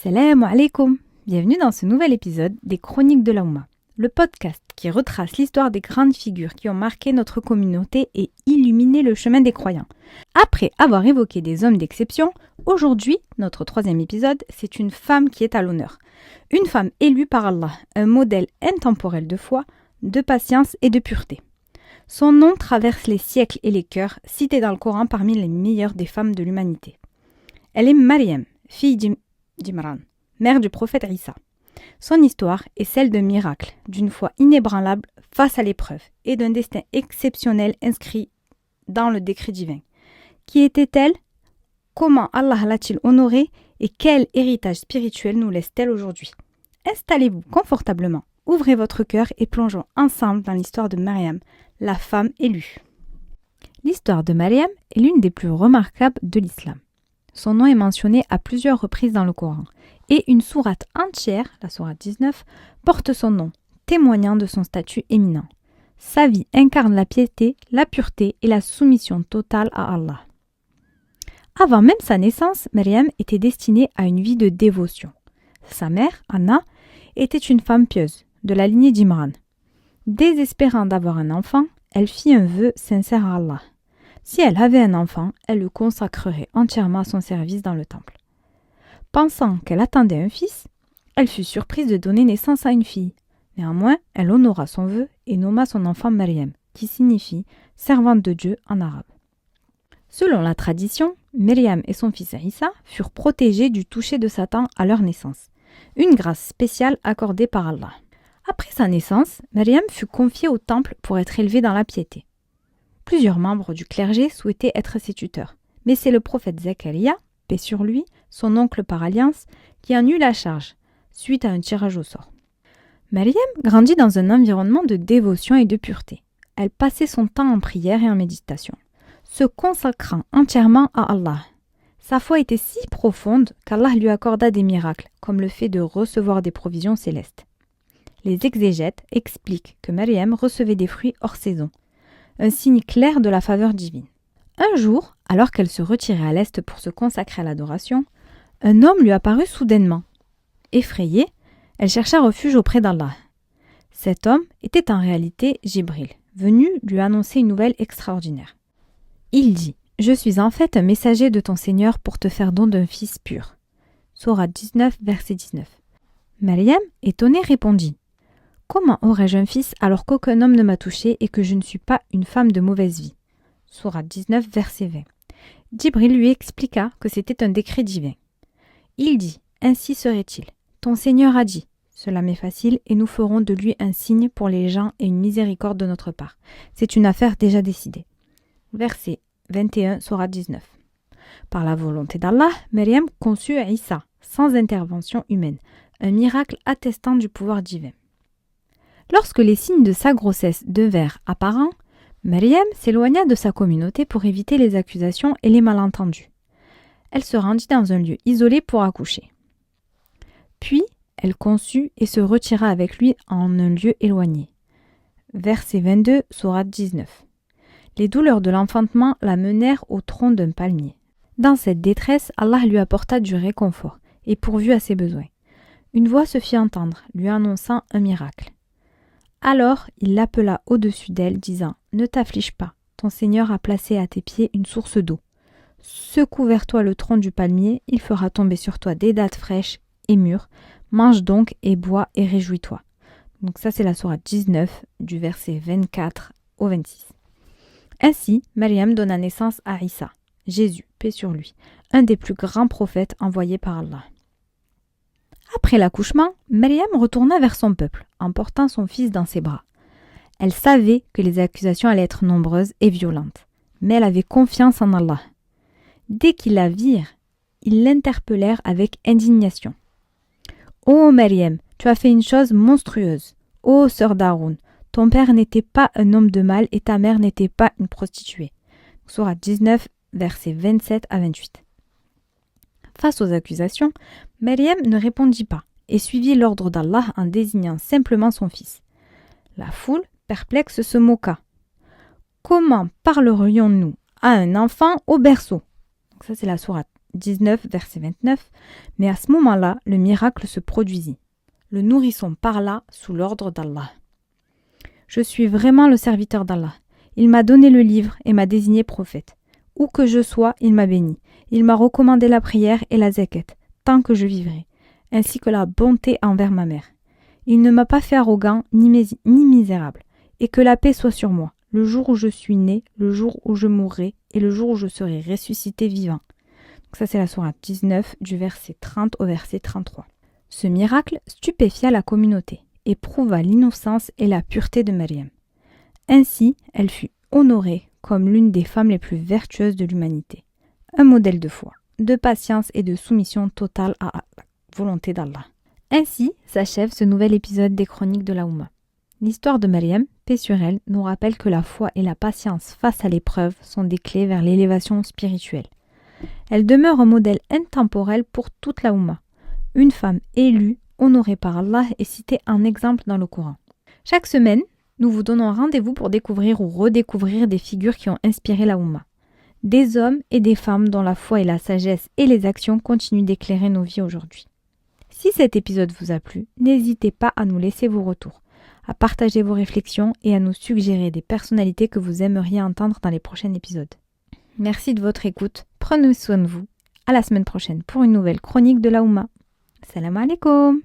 Salam alaikum. Bienvenue dans ce nouvel épisode des Chroniques de la Oumma, le podcast qui retrace l'histoire des grandes figures qui ont marqué notre communauté et illuminé le chemin des croyants. Après avoir évoqué des hommes d'exception, aujourd'hui, notre troisième épisode, c'est une femme qui est à l'honneur. Une femme élue par Allah, un modèle intemporel de foi, de patience et de pureté. Son nom traverse les siècles et les cœurs, citée dans le Coran parmi les meilleures des femmes de l'humanité. Elle est Maryam, fille d'Imran, mère du prophète Isa. Son histoire est celle d'un miracle, d'une foi inébranlable face à l'épreuve et d'un destin exceptionnel inscrit dans le décret divin. Qui était-elle? Comment Allah l'a-t-il honorée et quel héritage spirituel nous laisse-t-elle aujourd'hui? Installez-vous confortablement, ouvrez votre cœur et plongeons ensemble dans l'histoire de Maryam, la femme élue. L'histoire de Maryam est l'une des plus remarquables de l'islam. Son nom est mentionné à plusieurs reprises dans le Coran et une sourate entière, la sourate 19, porte son nom, témoignant de son statut éminent. Sa vie incarne la piété, la pureté et la soumission totale à Allah. Avant même sa naissance, Maryam était destinée à une vie de dévotion. Sa mère, Anna, était une femme pieuse, de la lignée d'Imran. Désespérant d'avoir un enfant, elle fit un vœu sincère à Allah. Si elle avait un enfant, elle le consacrerait entièrement à son service dans le temple. Pensant qu'elle attendait un fils, elle fut surprise de donner naissance à une fille. Néanmoins, elle honora son vœu et nomma son enfant Maryam, qui signifie « servante de Dieu » en arabe. Selon la tradition, Maryam et son fils Isa furent protégés du toucher de Satan à leur naissance, une grâce spéciale accordée par Allah. Après sa naissance, Maryam fut confiée au temple pour être élevée dans la piété. Plusieurs membres du clergé souhaitaient être ses tuteurs, mais c'est le prophète Zacharia, paix sur lui, son oncle par alliance, qui en eut la charge, suite à un tirage au sort. Maryam grandit dans un environnement de dévotion et de pureté. Elle passait son temps en prière et en méditation, se consacrant entièrement à Allah. Sa foi était si profonde qu'Allah lui accorda des miracles, comme le fait de recevoir des provisions célestes. Les exégètes expliquent que Maryam recevait des fruits hors saison, un signe clair de la faveur divine. Un jour, alors qu'elle se retirait à l'est pour se consacrer à l'adoration, un homme lui apparut soudainement. Effrayée, elle chercha refuge auprès d'Allah. Cet homme était en réalité Jibril, venu lui annoncer une nouvelle extraordinaire. Il dit « Je suis en fait un messager de ton Seigneur pour te faire don d'un fils pur. » Sourate 19, verset 19. Maryam, étonnée, répondit « Comment aurais-je un fils alors qu'aucun homme ne m'a touché et que je ne suis pas une femme de mauvaise vie ?» Sourate 19, verset 20. Jibril lui expliqua que c'était un décret divin. Il dit « Ainsi serait-il. Ton Seigneur a dit, cela m'est facile et nous ferons de lui un signe pour les gens et une miséricorde de notre part. C'est une affaire déjà décidée. » Verset 21, sourate 19. Par la volonté d'Allah, Maryam conçut Isa, sans intervention humaine, un miracle attestant du pouvoir divin. Lorsque les signes de sa grossesse devinrent apparents, Maryam s'éloigna de sa communauté pour éviter les accusations et les malentendus. Elle se rendit dans un lieu isolé pour accoucher. Puis, elle conçut et se retira avec lui en un lieu éloigné. Verset 22, sourate 19. Les douleurs de l'enfantement la menèrent au tronc d'un palmier. Dans cette détresse, Allah lui apporta du réconfort et pourvut à ses besoins. Une voix se fit entendre, lui annonçant un miracle. Alors, il l'appela au-dessus d'elle, disant « Ne t'afflige pas, ton Seigneur a placé à tes pieds une source d'eau. Secoue vers toi le tronc du palmier, il fera tomber sur toi des dattes fraîches et mûres. Mange donc et bois et réjouis-toi. » Donc ça, c'est la sourate 19, du verset 24 au 26. Ainsi, Maryam donna naissance à Isa, Jésus, paix sur lui, un des plus grands prophètes envoyés par Allah. Après l'accouchement, Maryam retourna vers son peuple, en portant son fils dans ses bras. Elle savait que les accusations allaient être nombreuses et violentes, mais elle avait confiance en Allah. Dès qu'ils la virent, ils l'interpellèrent avec indignation. « Ô Maryam, tu as fait une chose monstrueuse. Ô sœur d'Haroun, ton père n'était pas un homme de mal et ta mère n'était pas une prostituée. » Sourate 19, versets 27 à 28. Face aux accusations, Maryam ne répondit pas et suivit l'ordre d'Allah en désignant simplement son fils. La foule, perplexe, se moqua. « Comment parlerions-nous à un enfant au berceau ?» Donc ça, c'est la sourate 19, verset 29, mais à ce moment-là, le miracle se produisit. Le nourrisson parla sous l'ordre d'Allah. Je suis vraiment le serviteur d'Allah. Il m'a donné le livre et m'a désigné prophète. Où que je sois, il m'a béni. Il m'a recommandé la prière et la zakat, tant que je vivrai, ainsi que la bonté envers ma mère. Il ne m'a pas fait arrogant ni misérable, et que la paix soit sur moi, le jour où je suis né, le jour où je mourrai, et le jour où je serai ressuscité vivant. Donc ça c'est la sourate 19, du verset 30 au verset 33. Ce miracle stupéfia la communauté, et prouva l'innocence et la pureté de Maryam. Ainsi, elle fut honorée comme l'une des femmes les plus vertueuses de l'humanité. Un modèle de foi, de patience et de soumission totale à la volonté d'Allah. Ainsi s'achève ce nouvel épisode des Chroniques de la Oumma. L'histoire de Maryam, paix sur elle, nous rappelle que la foi et la patience face à l'épreuve sont des clés vers l'élévation spirituelle. Elle demeure un modèle intemporel pour toute la Oumma. Une femme élue, honorée par Allah et citée en exemple dans le Coran. Chaque semaine, nous vous donnons rendez-vous pour découvrir ou redécouvrir des figures qui ont inspiré la Oumma. Des hommes et des femmes dont la foi et la sagesse et les actions continuent d'éclairer nos vies aujourd'hui. Si cet épisode vous a plu, n'hésitez pas à nous laisser vos retours, à partager vos réflexions et à nous suggérer des personnalités que vous aimeriez entendre dans les prochains épisodes. Merci de votre écoute, prenez soin de vous. À la semaine prochaine pour une nouvelle chronique de la Oumma. Salam alaikum.